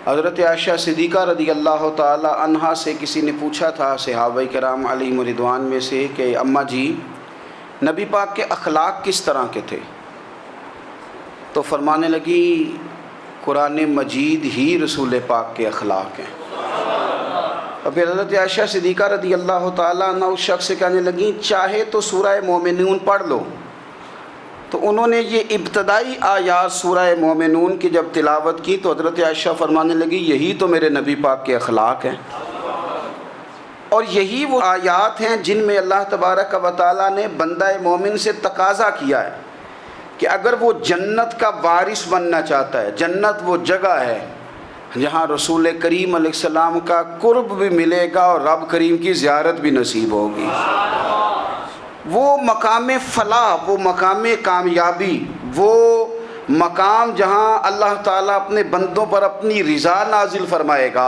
حضرت عائشہ صدیقہ رضی اللہ تعالی عنہا سے کسی نے پوچھا تھا صحابہ کرام علیہم رضوان میں سے کہ اماں جی نبی پاک کے اخلاق کس طرح کے تھے؟ تو فرمانے لگی قرآن مجید ہی رسول پاک کے اخلاق ہیں۔ اور پھر حضرت عائشہ صدیقہ رضی اللہ تعالیٰ عنہ اس شخص سے کہنے لگیں چاہے تو سورہ مومنون پڑھ لو۔ تو انہوں نے یہ ابتدائی آیات سورہ مومنون کی جب تلاوت کی تو حضرت عائشہ فرمانے لگی یہی تو میرے نبی پاک کے اخلاق ہیں، اور یہی وہ آیات ہیں جن میں اللہ تبارک و تعالیٰ نے بندہ مومن سے تقاضا کیا ہے کہ اگر وہ جنت کا وارث بننا چاہتا ہے، جنت وہ جگہ ہے جہاں رسول کریم علیہ السلام کا قرب بھی ملے گا اور رب کریم کی زیارت بھی نصیب ہوگی، وہ مقام فلاح، وہ مقام کامیابی، وہ مقام جہاں اللہ تعالیٰ اپنے بندوں پر اپنی رضا نازل فرمائے گا،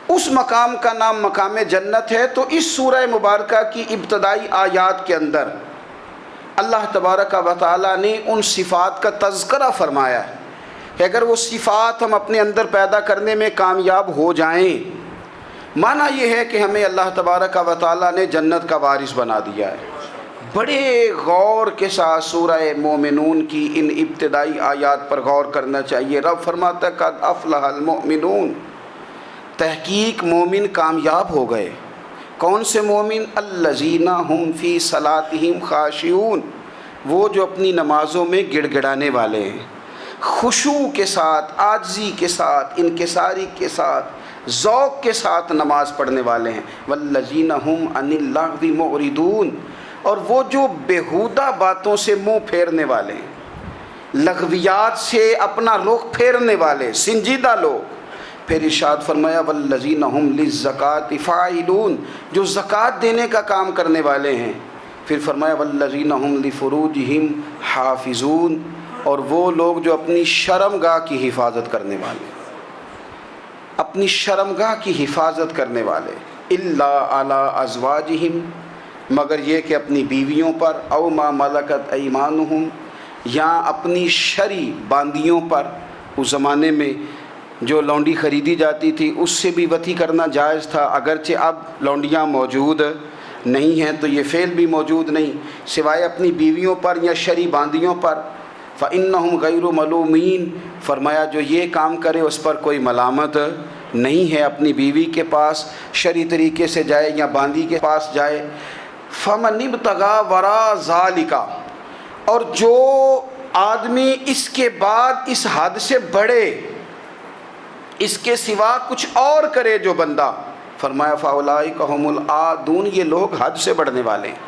اس مقام کا نام مقام جنت ہے۔ تو اس سورہ مبارکہ کی ابتدائی آیات کے اندر اللہ تبارک و تعالیٰ نے ان صفات کا تذکرہ فرمایا ہے کہ اگر وہ صفات ہم اپنے اندر پیدا کرنے میں کامیاب ہو جائیں، معنی یہ ہے کہ ہمیں اللہ تبارک و تعالیٰ نے جنت کا وارث بنا دیا ہے۔ بڑے غور کے ساتھ سورہ مومنون کی ان ابتدائی آیات پر غور کرنا چاہیے۔ رب فرماتا ہے قد افلح المؤمنون، تحقیق مومن کامیاب ہو گئے۔ کون سے مومن؟ الذین ہم فی صلاتہم خاشعون، وہ جو اپنی نمازوں میں گڑ گڑانے والے ہیں، خشوع کے ساتھ، عاجزی کے ساتھ، انکساری کے ساتھ، ذوق کے ساتھ نماز پڑھنے والے ہیں۔ والذین ہم عن اللغو معرضون، اور وہ جو بیہودہ باتوں سے منہ پھیرنے والے ہیں، لغویات سے اپنا رخ پھیرنے والے سنجیدہ لوگ۔ پھر ارشاد فرمایا والذین ہم للزکاۃ فاعلون، جو زکوٰۃ دینے کا کام کرنے والے ہیں۔ پھر فرمایا والذین ہم لفروجہم حافظون، اور وہ لوگ جو اپنی شرمگاہ کی حفاظت کرنے والے، اپنی شرمگاہ کی حفاظت کرنے والے۔ الا علی ازواجہم، مگر یہ کہ اپنی بیویوں پر، او ما ملکت ایمانہم، یا اپنی شرعی باندیوں پر۔ اس زمانے میں جو لونڈی خریدی جاتی تھی اس سے بھی وطی کرنا جائز تھا، اگرچہ اب لونڈیاں موجود نہیں ہیں تو یہ فعل بھی موجود نہیں، سوائے اپنی بیویوں پر یا شرعی باندیوں پر۔ فإنہم غیر ملومین، فرمایا جو یہ کام کرے اس پر کوئی ملامت نہیں ہے، اپنی بیوی کے پاس شرعی طریقے سے جائے یا باندی کے پاس جائے۔ فمن ابتغى وراء ذلك، اور جو آدمی اس کے بعد اس حد سے بڑھے، اس کے سوا کچھ اور کرے جو بندہ، فرمایا فاولئک هم العادون، یہ لوگ حد سے بڑھنے والے ہیں۔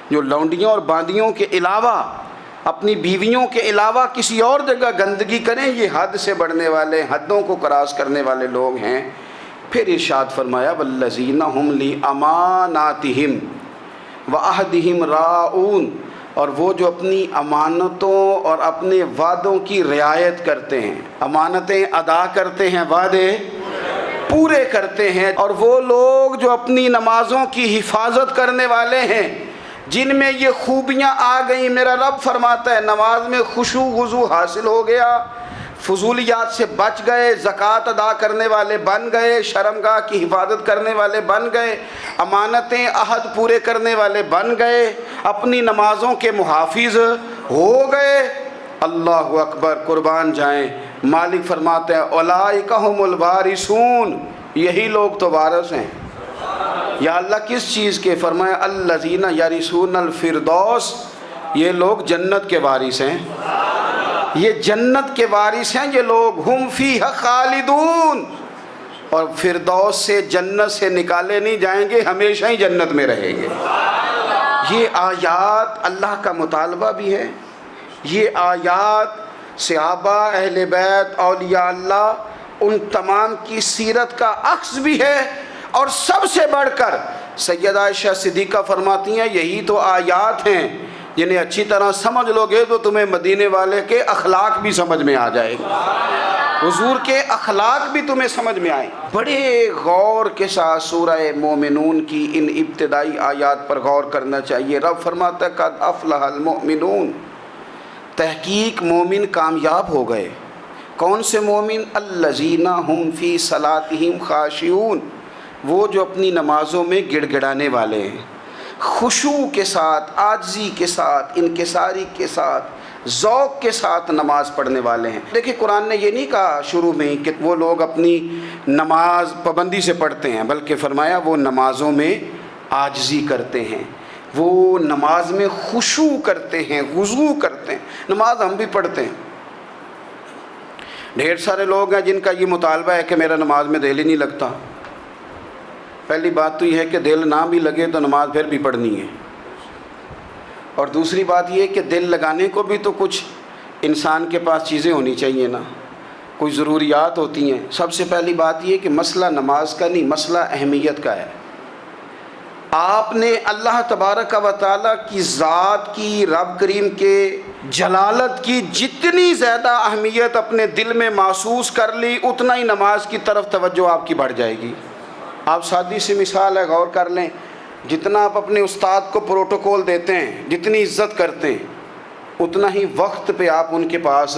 جو لونڈیوں اور باندیوں کے علاوہ، اپنی بیویوں کے علاوہ کسی اور جگہ گندگی کریں، یہ حد سے بڑھنے والے، حدوں کو کراس کرنے والے لوگ ہیں۔ پھر ارشاد فرمایا والذین هم لاماناتہم وعہدہم راعون، اور وہ جو اپنی امانتوں اور اپنے وعدوں کی رعایت کرتے ہیں، امانتیں ادا کرتے ہیں، وعدے پورے کرتے ہیں۔ اور وہ لوگ جو اپنی نمازوں کی حفاظت کرنے والے ہیں، جن میں یہ خوبیاں آ گئیں۔ میرا رب فرماتا ہے نماز میں خشوع خضوع حاصل ہو گیا، فضولیات سے بچ گئے، زکوٰۃ ادا کرنے والے بن گئے، شرمگاہ کی حفاظت کرنے والے بن گئے، امانتیں عہد پورے کرنے والے بن گئے، اپنی نمازوں کے محافظ ہو گئے۔ اللہ اکبر، قربان جائیں۔ مالک فرماتے ہیں اولئک ھم الوارثون، یہی لوگ تو وارث ہیں۔ یا اللہ کس چیز کے؟ فرمایا الذین یرثون الفردوس، یہ لوگ جنت کے وارث ہیں، یہ جنت کے وارث ہیں یہ لوگ۔ ہم فیہا خالدون، اور فردوس سے، جنت سے نکالے نہیں جائیں گے، ہمیشہ ہی جنت میں رہیں گے۔ یہ آیات اللہ کا مطالبہ بھی ہے، یہ آیات صحابہ، اہل بیت، اولیاء اللہ، ان تمام کی سیرت کا عکس بھی ہے۔ اور سب سے بڑھ کر سیدہ عائشہ صدیقہ فرماتی ہیں یہی تو آیات ہیں جنہیں اچھی طرح سمجھ لو گے تو تمہیں مدینے والے کے اخلاق بھی سمجھ میں آ جائے گا، حضور کے اخلاق بھی تمہیں سمجھ میں آئیں۔ بڑے غور کے ساتھ سورہ مومنون کی ان ابتدائی آیات پر غور کرنا چاہیے۔ رب فرماتا ہے قد افلح المؤمنون، تحقیق مومن کامیاب ہو گئے۔ کون سے مومن؟ الذین هم فی صلاتہم خاشعون، وہ جو اپنی نمازوں میں گڑ گڑانے والے ہیں، خشوع کے ساتھ، عاجزی کے ساتھ، انکساری کے ساتھ، ذوق کے ساتھ نماز پڑھنے والے ہیں۔ دیکھیں قرآن نے یہ نہیں کہا شروع میں کہ وہ لوگ اپنی نماز پابندی سے پڑھتے ہیں، بلکہ فرمایا وہ نمازوں میں عاجزی کرتے ہیں، وہ نماز میں خشوع کرتے ہیں، خضوع کرتے ہیں۔ نماز ہم بھی پڑھتے ہیں، ڈھیر سارے لوگ ہیں جن کا یہ مطالبہ ہے کہ میرا نماز میں دل ہی نہیں لگتا۔ پہلی بات تو یہ ہے کہ دل نہ بھی لگے تو نماز پھر بھی پڑھنی ہے، اور دوسری بات یہ ہے کہ دل لگانے کو بھی تو کچھ انسان کے پاس چیزیں ہونی چاہیے نا، کوئی ضروریات ہوتی ہیں۔ سب سے پہلی بات یہ کہ مسئلہ نماز کا نہیں، مسئلہ اہمیت کا ہے۔ آپ نے اللہ تبارک و تعالیٰ کی ذات کی، رب کریم کے جلالت کی جتنی زیادہ اہمیت اپنے دل میں محسوس کر لی، اتنا ہی نماز کی طرف توجہ آپ کی بڑھ جائے گی۔ آپ سادی سی مثال ہے، غور کر لیں، جتنا آپ اپنے استاد کو پروٹوکول دیتے ہیں، جتنی عزت کرتے ہیں، اتنا ہی وقت پہ آپ ان کے پاس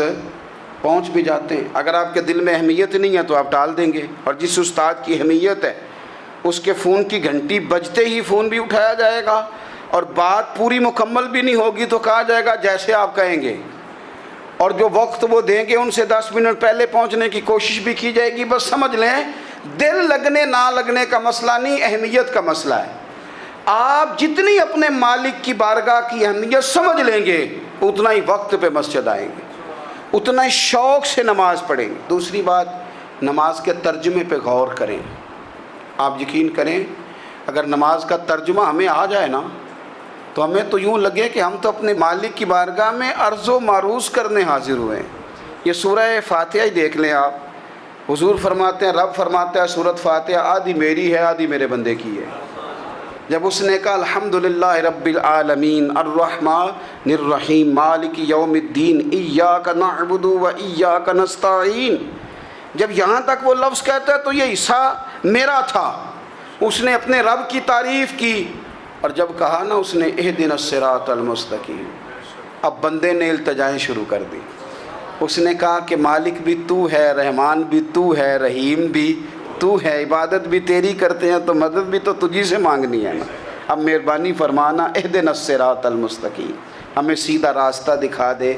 پہنچ بھی جاتے ہیں۔ اگر آپ کے دل میں اہمیت نہیں ہے تو آپ ٹال دیں گے، اور جس استاد کی اہمیت ہے اس کے فون کی گھنٹی بجتے ہی فون بھی اٹھایا جائے گا، اور بات پوری مکمل بھی نہیں ہوگی تو کہا جائے گا جیسے آپ کہیں گے، اور جو وقت وہ دیں گے ان سے 10 منٹ پہلے پہنچنے کی کوشش بھی کی جائے گی۔ بس سمجھ لیں دل لگنے نہ لگنے کا مسئلہ نہیں، اہمیت کا مسئلہ ہے۔ آپ جتنی اپنے مالک کی بارگاہ کی اہمیت سمجھ لیں گے، اتنا ہی وقت پہ مسجد آئیں گے، اتنا ہی شوق سے نماز پڑھیں گے۔ دوسری بات، نماز کے ترجمے پہ غور کریں۔ آپ یقین کریں اگر نماز کا ترجمہ ہمیں آ جائے نا تو ہمیں تو یوں لگے کہ ہم تو اپنے مالک کی بارگاہ میں عرض و معروض کرنے حاضر ہوئے ہیں۔ یہ سورہ فاتحہ ہی دیکھ لیں آپ، حضور فرماتے ہیں، رب فرماتا ہے سورۃ فاتحہ آدھی میری ہے آدھی میرے بندے کی ہے۔ جب اس نے کہا الحمدللہ رب العالمین الرحمن الرحیم مالک یوم الدین ایاک نعبد و ایاک نستعین، جب یہاں تک وہ لفظ کہتا ہے تو یہ حصہ میرا تھا۔ اس نے اپنے رب کی تعریف کی، اور جب کہا نا اس نے اہدنا الصراط المستقیم، اب بندے نے التجائیں شروع کر دی۔ اس نے کہا کہ مالک بھی تو ہے، رحمان بھی تو ہے، رحیم بھی تو ہے، عبادت بھی تیری کرتے ہیں تو مدد بھی تو تجھی سے مانگنی ہے نا، اب مہربانی فرمانا اہدنا الصراط المستقیم، ہمیں سیدھا راستہ دکھا دے،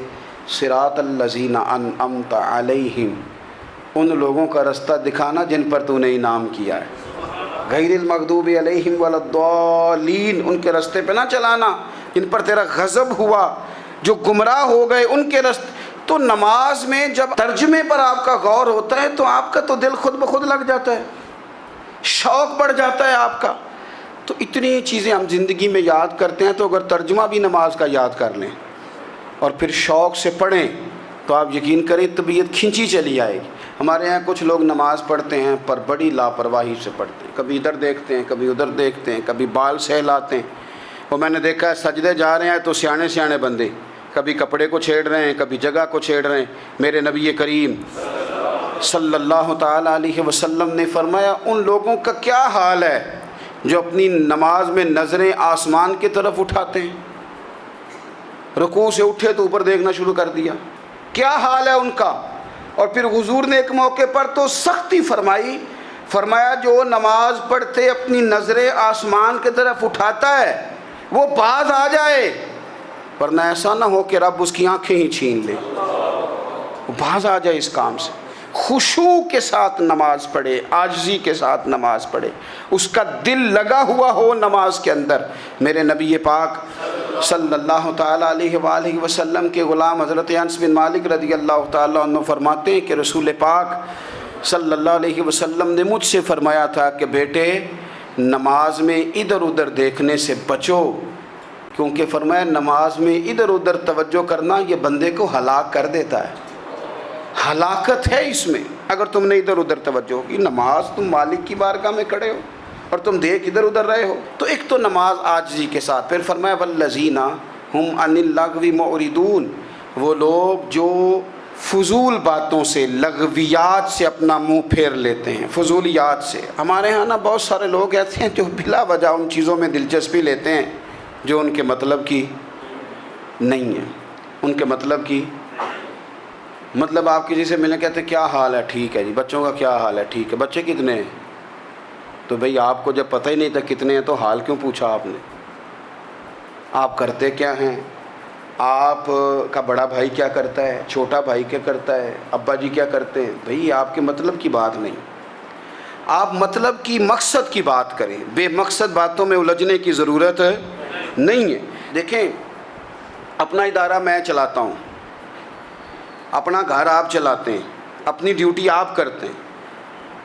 صراط الذین انعمت علیہم، ان لوگوں کا راستہ دکھانا جن پر تو نے انعام کیا ہے، غیر المغضوب علیہم ولا الضالین، ان کے راستے پہ نہ چلانا جن پر تیرا غضب ہوا، جو گمراہ ہو گئے ان کے راستے۔ تو نماز میں جب ترجمے پر آپ کا غور ہوتا ہے تو آپ کا تو دل خود بخود لگ جاتا ہے، شوق بڑھ جاتا ہے آپ کا۔ تو اتنی چیزیں ہم زندگی میں یاد کرتے ہیں، تو اگر ترجمہ بھی نماز کا یاد کر لیں اور پھر شوق سے پڑھیں تو آپ یقین کریں طبیعت کھنچی چلی آئے گی۔ ہمارے یہاں کچھ لوگ نماز پڑھتے ہیں پر بڑی لاپرواہی سے پڑھتے ہیں، کبھی ادھر دیکھتے ہیں کبھی ادھر دیکھتے ہیں، کبھی بال سہلاتے ہیں۔ وہ میں نے دیکھا ہے سجدے جا رہے ہیں تو سیانے سیانے بندے کبھی کپڑے کو چھیڑ رہے ہیں کبھی جگہ کو چھیڑ رہے ہیں۔ میرے نبی کریم صلی اللہ تعالیٰ علیہ وسلم نے فرمایا ان لوگوں کا کیا حال ہے جو اپنی نماز میں نظریں آسمان کی طرف اٹھاتے ہیں، رکوع سے اٹھے تو اوپر دیکھنا شروع کر دیا، کیا حال ہے ان کا۔ اور پھر حضور نے ایک موقع پر تو سختی فرمائی، فرمایا جو نماز پڑھتے اپنی نظریں آسمان کی طرف اٹھاتا ہے وہ باز آ جائے، ورنہ ایسا نہ ہو کہ رب اس کی آنکھیں ہی چھین لے، وہ باز آ جائے اس کام سے۔ خشوع کے ساتھ نماز پڑھے، عاجزی کے ساتھ نماز پڑھے، اس کا دل لگا ہوا ہو نماز کے اندر۔ میرے نبی پاک صلی اللہ تعالیٰ علیہ وآلہ وسلم کے غلام حضرت انس بن مالک رضی اللہ تعالیٰ عنہ فرماتے ہیں کہ رسول پاک صلی اللہ علیہ وسلم نے مجھ سے فرمایا تھا کہ بیٹے نماز میں ادھر ادھر دیکھنے سے بچو، کیونکہ فرمایا نماز میں ادھر ادھر توجہ کرنا یہ بندے کو ہلاک کر دیتا ہے، ہلاکت ہے اس میں اگر تم نے ادھر ادھر توجہ ہوگی۔ نماز تم مالک کی بارگاہ میں کھڑے ہو اور تم دیکھ ادھر ادھر رہے ہو۔ تو ایک تو نماز عاجزی کے ساتھ، پھر فرمایا والذین ہم عن اللغو معرضون، وہ لوگ جو فضول باتوں سے، لغویات سے اپنا منہ پھیر لیتے ہیں، فضولیات سے۔ ہمارے ہاں نا بہت سارے لوگ ایسے ہیں جو بلا وجہ ان چیزوں میں دلچسپی لیتے ہیں جو ان کے مطلب کی نہیں ہے، ان کے مطلب کی مطلب آپ کسی سے ملیں کہتے ہیں کیا حال ہے؟ ٹھیک ہے جی۔ بچوں کا کیا حال ہے؟ ٹھیک ہے۔ بچے کتنے ہیں؟ تو بھئی آپ کو جب پتہ ہی نہیں تھا کتنے ہیں تو حال کیوں پوچھا آپ نے؟ آپ کرتے کیا ہیں؟ آپ کا بڑا بھائی کیا کرتا ہے؟ چھوٹا بھائی کیا کرتا ہے؟ ابا جی کیا کرتے ہیں؟ بھئی آپ کے مطلب کی بات نہیں، آپ مطلب کی مقصد کی بات کریں، بے مقصد باتوں میں الجھنے کی ضرورت نہیں ہے۔ دیکھیں، اپنا ادارہ میں چلاتا ہوں، اپنا گھر آپ چلاتے ہیں، اپنی ڈیوٹی آپ کرتے ہیں۔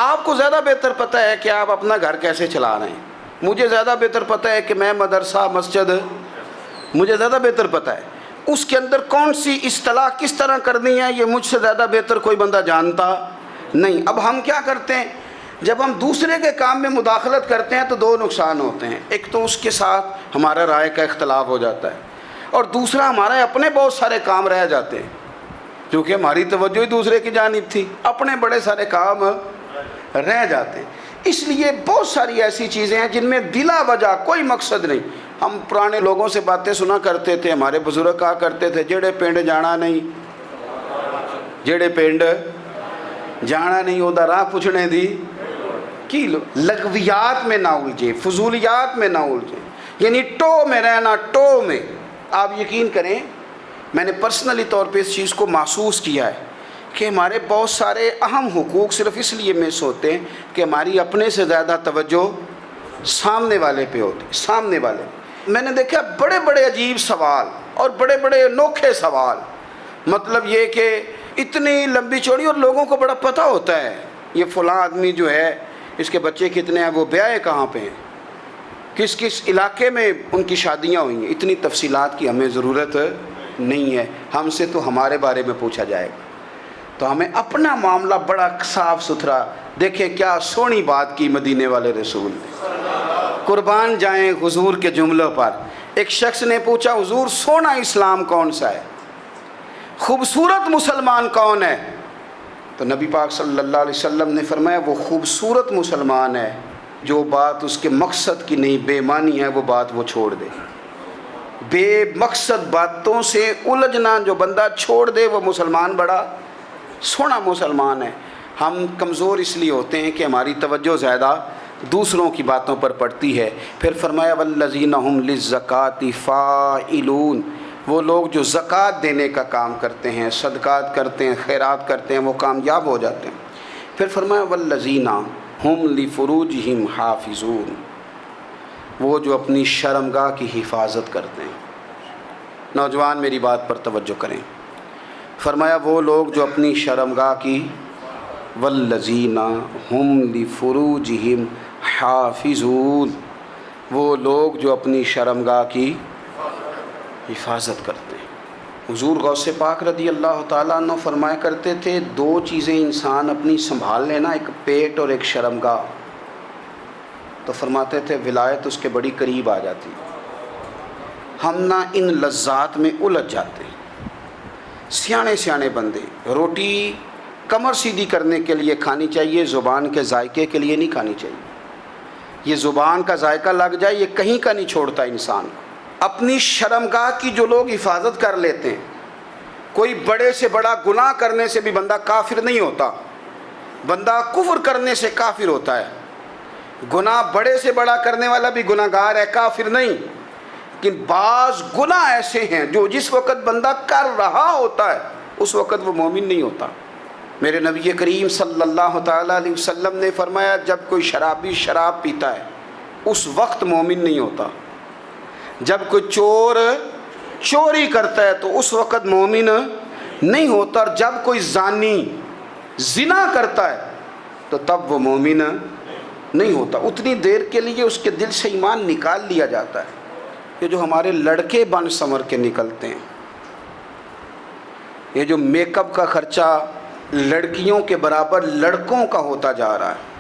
آپ کو زیادہ بہتر پتہ ہے کہ آپ اپنا گھر کیسے چلا رہے ہیں، مجھے زیادہ بہتر پتہ ہے کہ میں مدرسہ مسجد، مجھے زیادہ بہتر پتہ ہے اس کے اندر کون سی اصطلاح کس طرح کرنی ہے، یہ مجھ سے زیادہ بہتر کوئی بندہ جانتا نہیں۔ اب ہم کیا کرتے ہیں، جب ہم دوسرے کے کام میں مداخلت کرتے ہیں تو دو نقصان ہوتے ہیں۔ ایک تو اس کے ساتھ ہمارا رائے کا اختلاف ہو جاتا ہے، اور دوسرا ہمارے اپنے بہت سارے کام رہ جاتے ہیں، کیونکہ ہماری توجہ ہی دوسرے کی جانب تھی، اپنے بڑے سارے کام رہ جاتے ہیں۔ اس لیے بہت ساری ایسی چیزیں ہیں جن میں بلا وجہ کوئی مقصد نہیں۔ ہم پرانے لوگوں سے باتیں سنا کرتے تھے، ہمارے بزرگ کہا کرتے تھے جڑے پنڈ جانا نہیں، جڑے پنڈ جانا نہیں اودہ راہ پوچھنے دی کی لو۔ لغویات میں نہ الجھے، فضولیات میں نہ الجھے، یعنی ٹو میں رہنا، ٹو میں۔ آپ یقین کریں، میں نے پرسنلی طور پہ اس چیز کو محسوس کیا ہے کہ ہمارے بہت سارے اہم حقوق صرف اس لیے مس ہوتے ہیں کہ ہماری اپنے سے زیادہ توجہ سامنے والے پہ ہوتی، سامنے والے۔ میں نے دیکھا بڑے بڑے عجیب سوال اور بڑے بڑے انوکھے سوال، مطلب یہ کہ اتنی لمبی چوڑی، اور لوگوں کو بڑا پتہ ہوتا ہے یہ فلاں آدمی جو ہے اس کے بچے کتنے ہیں، وہ بیاہ کہاں پہ ہیں، کس کس علاقے میں ان کی شادیاں ہوئی ہیں۔ اتنی تفصیلات کی ہمیں ضرورت نہیں ہے، ہم سے تو ہمارے بارے میں پوچھا جائے گا، تو ہمیں اپنا معاملہ بڑا صاف ستھرا۔ دیکھیں کیا سونی بات کی مدینے والے رسول نے، قربان جائیں حضور کے جملوں پر۔ ایک شخص نے پوچھا حضور سونا اسلام کون سا ہے، خوبصورت مسلمان کون ہے؟ تو نبی پاک صلی اللہ علیہ وسلم نے فرمایا وہ خوبصورت مسلمان ہے جو بات اس کے مقصد کی نہیں، بے معنی ہے، وہ بات وہ چھوڑ دے۔ بے مقصد باتوں سے الجھنا جو بندہ چھوڑ دے وہ مسلمان بڑا سونا مسلمان ہے۔ ہم کمزور اس لیے ہوتے ہیں کہ ہماری توجہ زیادہ دوسروں کی باتوں پر پڑتی ہے۔ پھر فرمایا والذین ھم للزکاۃ فاعلون، وہ لوگ جو زکوٰۃ دینے کا کام کرتے ہیں، صدقات کرتے ہیں، خیرات کرتے ہیں، وہ کامیاب ہو جاتے ہیں۔ پھر فرمایا والذین ھم لفروجہم حافظون، وہ جو اپنی شرمگاہ کی حفاظت کرتے ہیں۔ نوجوان میری بات پر توجہ کریں، فرمایا وہ لوگ جو اپنی شرمگاہ کی، والذین ھم لفروجہم حافظون، وہ لوگ جو اپنی شرمگاہ کی حفاظت کرتے ہیں۔ حضور غوث پاک رضی اللہ تعالیٰ عنہ فرمایا کرتے تھے دو چیزیں انسان اپنی سنبھال لینا، ایک پیٹ اور ایک شرمگاہ، تو فرماتے تھے ولایت اس کے بڑی قریب آ جاتی۔ ہم نہ ان لذات میں الجھ جاتے ہیں۔ سیانے سیانے بندے، روٹی کمر سیدھی کرنے کے لیے کھانی چاہیے، زبان کے ذائقے کے لیے نہیں کھانی چاہیے۔ یہ زبان کا ذائقہ لگ جائے یہ کہیں کا نہیں چھوڑتا انسان کو۔ اپنی شرمگاہ کی جو لوگ حفاظت کر لیتے ہیں، کوئی بڑے سے بڑا گناہ کرنے سے بھی بندہ کافر نہیں ہوتا، بندہ کفر کرنے سے کافر ہوتا ہے۔ گناہ بڑے سے بڑا کرنے والا بھی گناہ گار ہے، کافر نہیں۔ لیکن بعض گناہ ایسے ہیں جو جس وقت بندہ کر رہا ہوتا ہے اس وقت وہ مومن نہیں ہوتا۔ میرے نبی کریم صلی اللہ تعالیٰ علیہ وسلم نے فرمایا جب کوئی شرابی شراب پیتا ہے اس وقت مومن نہیں ہوتا، جب کوئی چور چوری کرتا ہے تو اس وقت مومن نہیں ہوتا، اور جب کوئی زانی زنا کرتا ہے تو تب وہ مومن نہیں ہوتا۔ اتنی دیر کے لیے اس کے دل سے ایمان نکال لیا جاتا ہے۔ یہ جو ہمارے لڑکے بن سنور کے نکلتے ہیں، یہ جو میک اپ کا خرچہ لڑکیوں کے برابر لڑکوں کا ہوتا جا رہا ہے،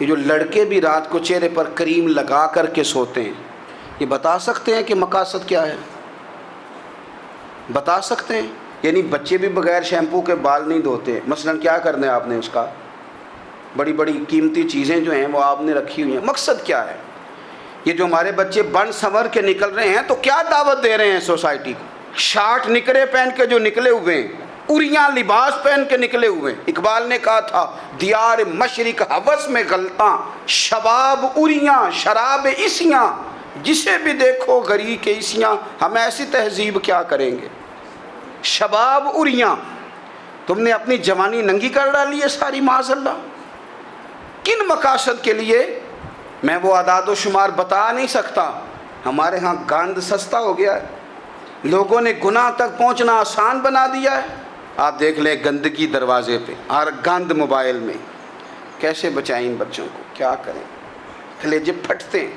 یہ جو لڑکے بھی رات کو چہرے پر کریم لگا کر کے سوتے ہیں، یہ بتا سکتے ہیں کہ مقاصد کیا ہے؟ بتا سکتے ہیں؟ یعنی بچے بھی بغیر شیمپو کے بال نہیں دھوتے، مثلا کیا کرنا ہے آپ نے اس کا؟ بڑی بڑی قیمتی چیزیں جو ہیں وہ آپ نے رکھی ہوئی ہیں، مقصد کیا ہے؟ یہ جو ہمارے بچے بن سنور کے نکل رہے ہیں تو کیا دعوت دے رہے ہیں سوسائٹی کو؟ شارٹ نکرے پہن کے جو نکلے ہوئے ہیں اریاں لباس پہن کے نکلے ہوئے. اقبال نے کہا تھا دیار مشرق ہوس میں غلطاں، شباب اریاں شراب اسیاں، جسے بھی دیکھو غری کے اسیاں. ہم ایسی تہذیب کیا کریں گے؟ شباب اریاں، تم نے اپنی جوانی ننگی کر ڈالی ہے ساری معاذ اللہ. کن مقاصد کے لیے؟ میں وہ اعداد و شمار بتا نہیں سکتا. ہمارے ہاں گاند سستا ہو گیا ہے، لوگوں نے گناہ تک پہنچنا آسان بنا دیا ہے. آپ دیکھ لیں گندگی دروازے پہ اور گند موبائل میں. کیسے بچائیں ان بچوں کو؟ کیا کریں؟ کلیجے پھٹتے ہیں.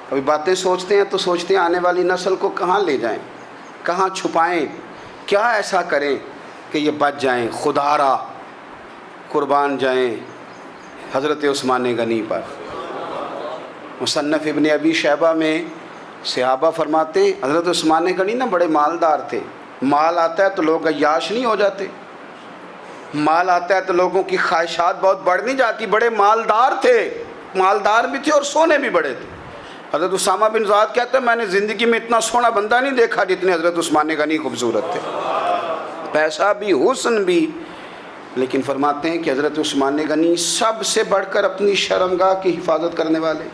کبھی باتیں سوچتے ہیں تو سوچتے ہیں آنے والی نسل کو کہاں لے جائیں، کہاں چھپائیں، کیا ایسا کریں کہ یہ بچ جائیں. خدا را قربان جائیں حضرت عثمان غنی پر. مصنف ابن ابی شیبہ میں صحابہ فرماتے ہیں حضرت عثمان غنی نا بڑے مالدار تھے. مال آتا ہے تو لوگ عیاش نہیں ہو جاتے، مال آتا ہے تو لوگوں کی خواہشات بہت بڑھ نہیں جاتی. بڑے مالدار تھے، مالدار بھی تھے اور سونے بھی بڑے تھے. حضرت اسامہ بن زید کہتے ہیں میں نے زندگی میں اتنا سونا بندہ نہیں دیکھا جتنے حضرت عثمان غنی خوبصورت تھے. پیسہ بھی حسن بھی، لیکن فرماتے ہیں کہ حضرت عثمان غنی سب سے بڑھ کر اپنی شرمگاہ کی حفاظت کرنے والے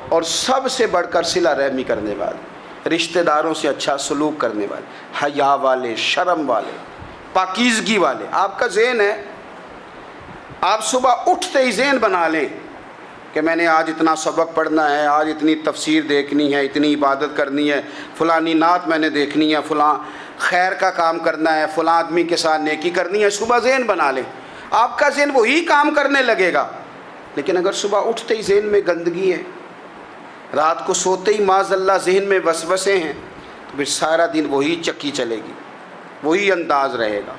اور سب سے بڑھ کر صلہ رحمی کرنے والے، رشتہ داروں سے اچھا سلوک کرنے والے، حیا والے، شرم والے، پاکیزگی والے. آپ کا ذہن ہے، آپ صبح اٹھتے ہی ذہن بنا لیں کہ میں نے آج اتنا سبق پڑھنا ہے، آج اتنی تفسیر دیکھنی ہے، اتنی عبادت کرنی ہے، فلانی نعت میں نے دیکھنی ہے، فلاں خیر کا کام کرنا ہے، فلاں آدمی کے ساتھ نیکی کرنی ہے. صبح ذہن بنا لیں، آپ کا ذہن وہی کام کرنے لگے گا. لیکن اگر صبح اٹھتے ہی ذہن میں گندگی ہے، رات کو سوتے ہی معاذ اللہ ذہن میں وسوسے ہیں، تو پھر سارا دن وہی چکی چلے گی، وہی انداز رہے گا.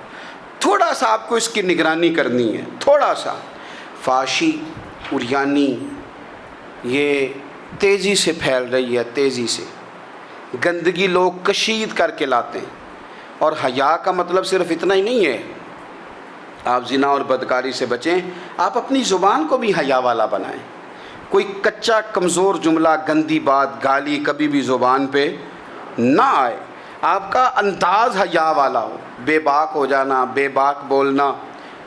تھوڑا سا آپ کو اس کی نگرانی کرنی ہے. تھوڑا سا فحاشی عریانی یہ تیزی سے پھیل رہی ہے، تیزی سے گندگی لوگ کشید کر کے لاتے ہیں. اور حیا کا مطلب صرف اتنا ہی نہیں ہے آپ زنا اور بدکاری سے بچیں، آپ اپنی زبان کو بھی حیا والا بنائیں. کوئی کچا کمزور جملہ، گندی بات، گالی کبھی بھی زبان پہ نہ آئے. آپ کا انداز حیا والا ہو. بے باک ہو جانا، بے باک بولنا،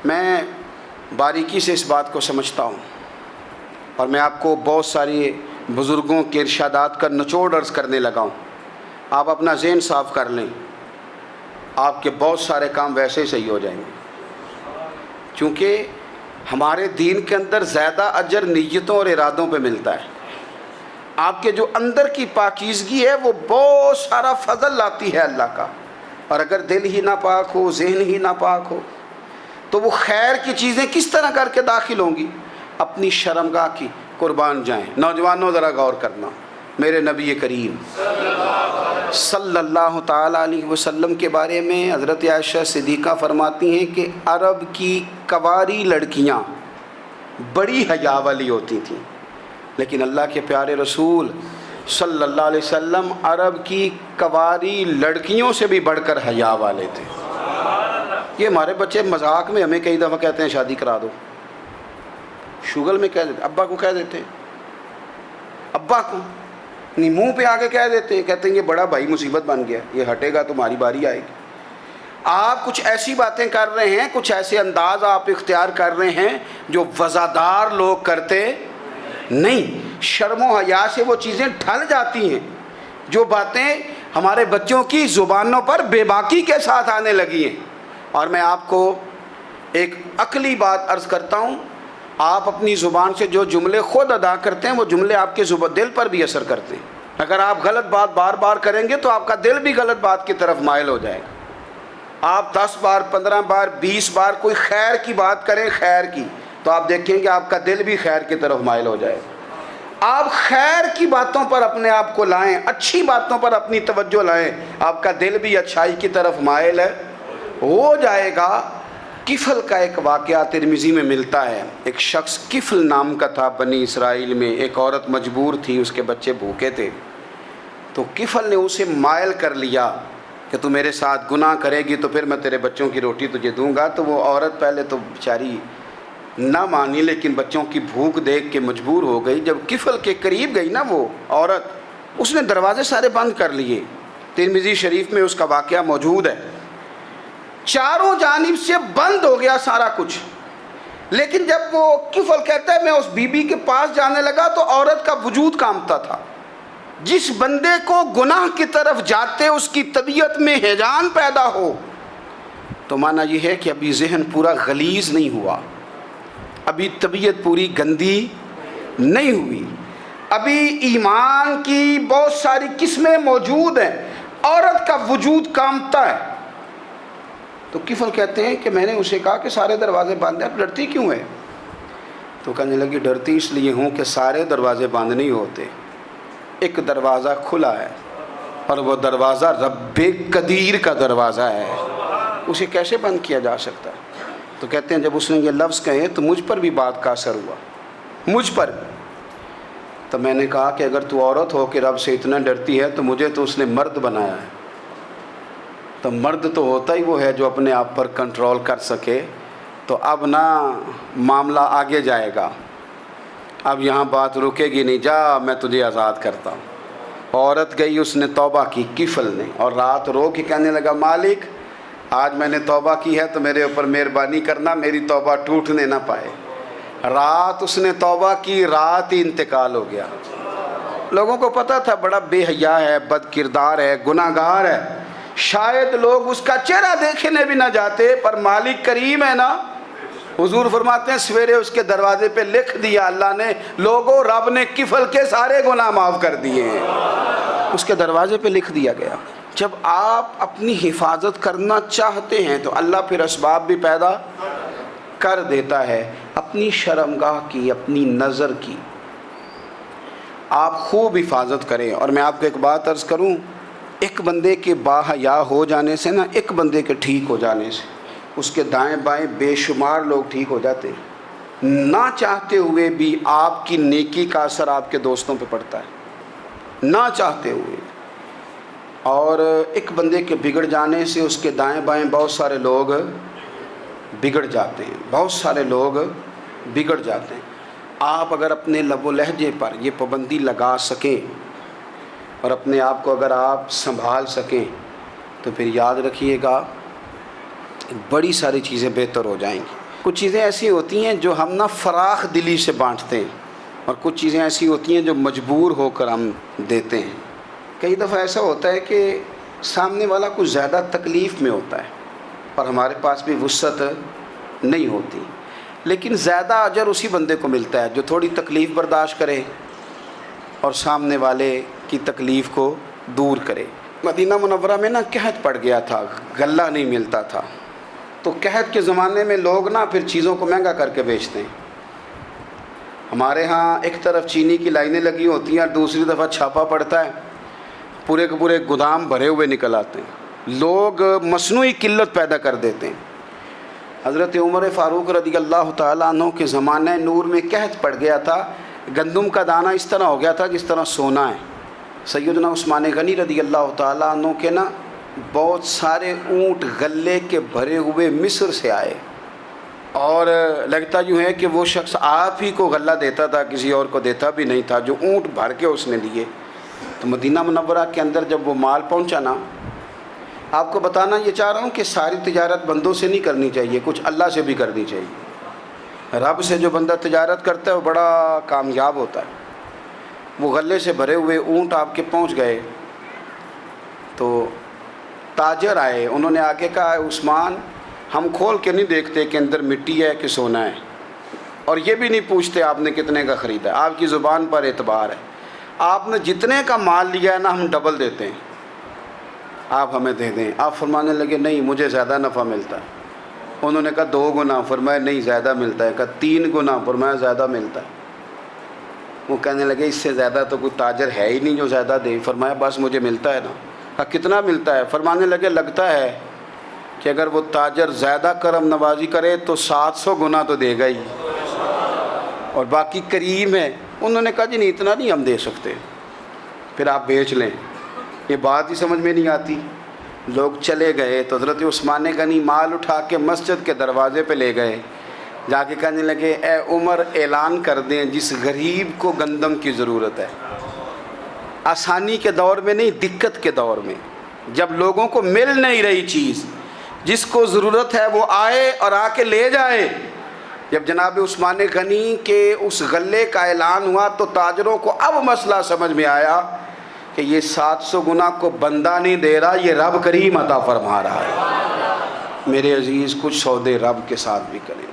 میں باریکی سے اس بات کو سمجھتا ہوں اور میں آپ کو بہت ساری بزرگوں کے ارشادات کا نچوڑ عرض کرنے لگا ہوں. آپ اپنا ذہن صاف کر لیں، آپ کے بہت سارے کام ویسے ہی صحیح ہو جائیں گے. کیونکہ ہمارے دین کے اندر زیادہ اجر نیتوں اور ارادوں پہ ملتا ہے. آپ کے جو اندر کی پاکیزگی ہے وہ بہت سارا فضل لاتی ہے اللہ کا. اور اگر دل ہی ناپاک ہو، ذہن ہی ناپاک ہو، تو وہ خیر کی چیزیں کس طرح کر کے داخل ہوں گی؟ اپنی شرمگاہ کی قربان جائیں. نوجوانوں ذرا غور کرنا، میرے نبی کریم صلی اللہ تعالیٰ علیہ وسلم کے بارے میں حضرت عائشہ صدیقہ فرماتی ہیں کہ عرب کی کنواری لڑکیاں بڑی حیا والی ہوتی تھیں، لیکن اللہ کے پیارے رسول صلی اللہ علیہ وسلم عرب کی کنواری لڑکیوں سے بھی بڑھ کر حیا والے تھے. یہ ہمارے بچے مذاق میں ہمیں کئی دفعہ کہتے ہیں شادی کرا دو، شوگل میں کہہ دیتے، ابا کو کہہ دیتے ہیں، ابا کو نہیں منہ پہ آ کے کہہ دیتے ہیں، کہتے ہیں یہ بڑا بھائی مصیبت بن گیا، یہ ہٹے گا تمہاری باری آئے گی. آپ کچھ ایسی باتیں کر رہے ہیں، کچھ ایسے انداز آپ اختیار کر رہے ہیں جو وزادار لوگ کرتے نہیں. شرم و حیا سے وہ چیزیں ڈھل جاتی ہیں جو باتیں ہمارے بچوں کی زبانوں پر بے باکی کے ساتھ آنے لگی ہیں. اور میں آپ کو ایک عقلی بات عرض کرتا ہوں، آپ اپنی زبان سے جو جملے خود ادا کرتے ہیں وہ جملے آپ کے دل پر بھی اثر کرتے ہیں. اگر آپ غلط بات بار بار کریں گے تو آپ کا دل بھی غلط بات کی طرف مائل ہو جائے گا. آپ 10 بار 15 بار 20 بار کوئی خیر کی بات کریں، خیر کی، تو آپ دیکھیں کہ آپ کا دل بھی خیر کی طرف مائل ہو جائے گا. آپ خیر کی باتوں پر اپنے آپ کو لائیں، اچھی باتوں پر اپنی توجہ لائیں، آپ کا دل بھی اچھائی کی طرف مائل ہو جائے گا. کفل کا ایک واقعہ ترمذی میں ملتا ہے. ایک شخص کفل نام کا تھا بنی اسرائیل میں. ایک عورت مجبور تھی، اس کے بچے بھوکے تھے، تو کفل نے اسے مائل کر لیا کہ تو میرے ساتھ گناہ کرے گی تو پھر میں تیرے بچوں کی روٹی تجھے دوں گا. تو وہ عورت پہلے تو بیچاری نہ مانی، لیکن بچوں کی بھوک دیکھ کے مجبور ہو گئی. جب کفل کے قریب گئی نا وہ عورت، اس نے دروازے سارے بند کر لیے. ترمذی شریف میں اس کا واقعہ موجود ہے. چاروں جانب سے بند ہو گیا سارا کچھ. لیکن جب وہ کفل کہتا ہے میں اس بی بی کے پاس جانے لگا تو عورت کا وجود کانپتا تھا. جس بندے کو گناہ کی طرف جاتے اس کی طبیعت میں ہیجان پیدا ہو تو معنی یہ ہے کہ ابھی ذہن پورا غلیظ نہیں ہوا, ابھی طبیعت پوری گندی نہیں ہوئی, ابھی ایمان کی بہت ساری قسمیں موجود ہیں, عورت کا وجود کانپتا ہے. تو کفل کہتے ہیں کہ میں نے اسے کہا کہ سارے دروازے باندھے, آپ ڈرتی کیوں ہے؟ تو کہنے لگی ڈرتی اس لیے ہوں کہ سارے دروازے بند نہیں ہوتے, ایک دروازہ کھلا ہے اور وہ دروازہ رب قدیر کا دروازہ ہے, اسے کیسے بند کیا جا سکتا ہے؟ تو کہتے ہیں جب اس نے یہ لفظ کہے تو مجھ پر بھی بات کا اثر ہوا, مجھ پر بھی. تو میں نے کہا کہ اگر تو عورت ہو کہ رب سے اتنا ڈرتی ہے تو مجھے تو اس نے مرد بنایا ہے, تو مرد تو ہوتا ہی وہ ہے جو اپنے آپ پر کنٹرول کر سکے. تو اب نہ معاملہ آگے جائے گا, اب یہاں بات رکے گی نہیں, جا میں تجھے آزاد کرتا ہوں. عورت گئی, اس نے توبہ کی کفل نے, اور رات رو کے کہنے لگا مالک آج میں نے توبہ کی ہے تو میرے اوپر مہربانی کرنا, میری توبہ ٹوٹنے نہ پائے. رات اس نے توبہ کی, رات ہی انتقال ہو گیا. لوگوں کو پتہ تھا بڑا بے حیا ہے, بد کردار ہے, گناہ گار ہے, شاید لوگ اس کا چہرہ دیکھنے بھی نہ جاتے, پر مالک کریم ہے نا. حضور فرماتے ہیں سویرے اس کے دروازے پہ لکھ دیا اللہ نے, لوگوں رب نے کفل کے سارے گناہ معاف کر دیے ہیں. اس کے دروازے پہ لکھ دیا گیا. جب آپ اپنی حفاظت کرنا چاہتے ہیں تو اللہ پھر اسباب بھی پیدا کر دیتا ہے. اپنی شرمگاہ کی, اپنی نظر کی آپ خوب حفاظت کریں. اور میں آپ کو ایک بات عرض کروں, ایک بندے کے باحیا ہو جانے سے نا, ایک بندے کے ٹھیک ہو جانے سے اس کے دائیں بائیں بے شمار لوگ ٹھیک ہو جاتے ہیں. نہ چاہتے ہوئے بھی آپ کی نیکی کا اثر آپ کے دوستوں پہ پڑتا ہے, نہ چاہتے ہوئے. اور ایک بندے کے بگڑ جانے سے اس کے دائیں بائیں بہت سارے لوگ بگڑ جاتے ہیں, بہت سارے لوگ بگڑ جاتے ہیں. آپ اگر اپنے لب و لہجے پر یہ پابندی لگا سکیں اور اپنے آپ کو اگر آپ سنبھال سکیں تو پھر یاد رکھیے گا بڑی ساری چیزیں بہتر ہو جائیں گی. کچھ چیزیں ایسی ہوتی ہیں جو ہم نہ فراخ دلی سے بانٹتے ہیں, اور کچھ چیزیں ایسی ہوتی ہیں جو مجبور ہو کر ہم دیتے ہیں. کئی دفعہ ایسا ہوتا ہے کہ سامنے والا کچھ زیادہ تکلیف میں ہوتا ہے اور ہمارے پاس بھی وسعت نہیں ہوتی, لیکن زیادہ اجر اسی بندے کو ملتا ہے جو تھوڑی تکلیف برداشت کرے اور سامنے والے کی تکلیف کو دور کرے. مدینہ منورہ میں نا قحط پڑ گیا تھا, غلہ نہیں ملتا تھا, تو قحط کے زمانے میں لوگ نا پھر چیزوں کو مہنگا کر کے بیچتے ہیں. ہمارے ہاں ایک طرف چینی کی لائنیں لگی ہوتی ہیں اور دوسری دفعہ چھاپا پڑتا ہے, پورے کے پورے گودام بھرے ہوئے نکل آتے ہیں. لوگ مصنوعی قلت پیدا کر دیتے ہیں. حضرت عمر فاروق رضی اللہ تعالیٰ عنہ کے زمانہ نور میں قحط پڑ گیا تھا, گندم کا دانہ اس طرح ہو گیا تھا جس طرح سونا ہے. سیدنا عثمان غنی رضی اللہ تعالیٰ عنہ کے نا بہت سارے اونٹ غلے کے بھرے ہوئے مصر سے آئے, اور لگتا یوں ہے کہ وہ شخص آپ ہی کو غلہ دیتا تھا, کسی اور کو دیتا بھی نہیں تھا, جو اونٹ بھر کے اس نے دیے. تو مدینہ منورہ کے اندر جب وہ مال پہنچا نا, آپ کو بتانا یہ چاہ رہا ہوں کہ ساری تجارت بندوں سے نہیں کرنی چاہیے, کچھ اللہ سے بھی کرنی چاہیے. رب سے جو بندہ تجارت کرتا ہے وہ بڑا کامیاب ہوتا ہے. وہ غلے سے بھرے ہوئے اونٹ آپ کے پہنچ گئے تو تاجر آئے, انہوں نے آگے کہا عثمان ہم کھول کے نہیں دیکھتے کہ اندر مٹی ہے کہ سونا ہے, اور یہ بھی نہیں پوچھتے آپ نے کتنے کا خریدا ہے, آپ کی زبان پر اعتبار ہے. آپ نے جتنے کا مال لیا ہے نا ہم ڈبل دیتے ہیں, آپ ہمیں دے دیں. آپ فرمانے لگے نہیں مجھے زیادہ نفع ملتا ہے. انہوں نے کہا 2 گنا, فرمایا نہیں زیادہ ملتا ہے. کہا 3 گنا, فرمایا زیادہ ملتا ہے. وہ کہنے لگے اس سے زیادہ تو کوئی تاجر ہے ہی نہیں جو زیادہ دے. فرمایا بس مجھے ملتا ہے نا. کہا کتنا ملتا ہے؟ فرمانے لگے لگتا ہے کہ اگر وہ تاجر زیادہ کرم نوازی کرے تو 700 گنا تو دے گا ہی, اور باقی کریم ہے. انہوں نے کہا جی نہیں اتنا نہیں ہم دے سکتے, پھر آپ بیچ لیں. یہ بات ہی سمجھ میں نہیں آتی. لوگ چلے گئے تو حضرت عثمان غنی مال اٹھا کے مسجد کے دروازے پہ لے گئے, جا کے کہنے لگے اے عمر اعلان کر دیں جس غریب کو گندم کی ضرورت ہے, آسانی کے دور میں نہیں دقت کے دور میں, جب لوگوں کو مل نہیں رہی چیز, جس کو ضرورت ہے وہ آئے اور آ کے لے جائے۔ جب جناب عثمان غنی کے اس غلے کا اعلان ہوا تو تاجروں کو اب مسئلہ سمجھ میں آیا کہ یہ 700 گنا کو بندہ نہیں دے رہا، یہ رب کریم عطا فرما رہا ہے۔ میرے عزیز، کچھ سودے رب کے ساتھ بھی کریں۔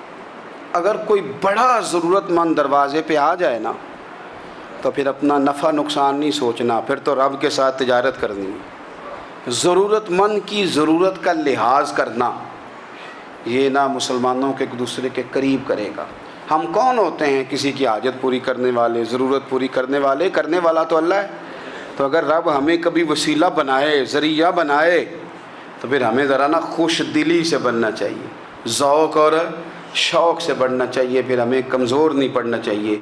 اگر کوئی بڑا ضرورت مند دروازے پہ آ جائے نا تو پھر اپنا نفع نقصان نہیں سوچنا، پھر تو رب کے ساتھ تجارت کرنی ہے۔ ضرورت مند کی ضرورت کا لحاظ کرنا، یہ نہ مسلمانوں کے ایک دوسرے کے قریب کرے گا۔ ہم کون ہوتے ہیں کسی کی حاجت پوری کرنے والے، ضرورت پوری کرنے والے؟ کرنے والا تو اللہ ہے۔ تو اگر رب ہمیں کبھی وسیلہ بنائے، ذریعہ بنائے، تو پھر ہمیں ذرا نا خوش دلی سے بننا چاہیے، ذوق اور شوق سے بڑھنا چاہیے، پھر ہمیں کمزور نہیں پڑنا چاہیے۔